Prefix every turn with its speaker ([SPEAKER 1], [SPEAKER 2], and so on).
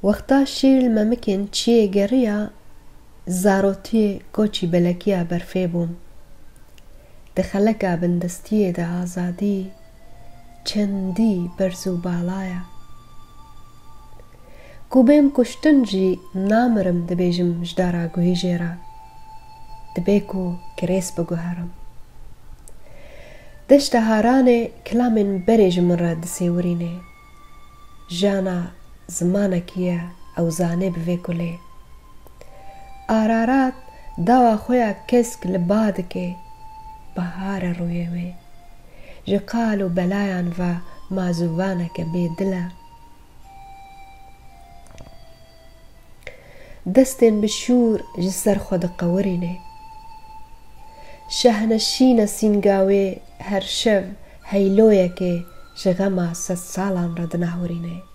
[SPEAKER 1] وەختا شیر مەمکن چیە گەڕیە زارۆتیێ کۆچی بەلەکیە بەرفێ بووم دەخەلەکە بندستیێدا ئازادی چەندی بەرز و باڵایە کوبێم کوشتنجی نامرم دەبێژم ژدارا گوهی ژێرە دەبێک و کرێس بگوهرم دەشتە هارانێ کلامێن بەرێژ من ڕە دسێورینێ ژیانە زمانەکیە ئەو زانێ بڤێ کولێ ئارارات داوا خۆیان کەسک لە بادکێ بەهارە ڕوویەوێ ji qal û belayan ve mazûvaneke bêdil e destên bi şûr ji ser xwe diqewirîne şehneşîna sîngawê her şev heyloyekê ji xema sed salan re dinehwirîne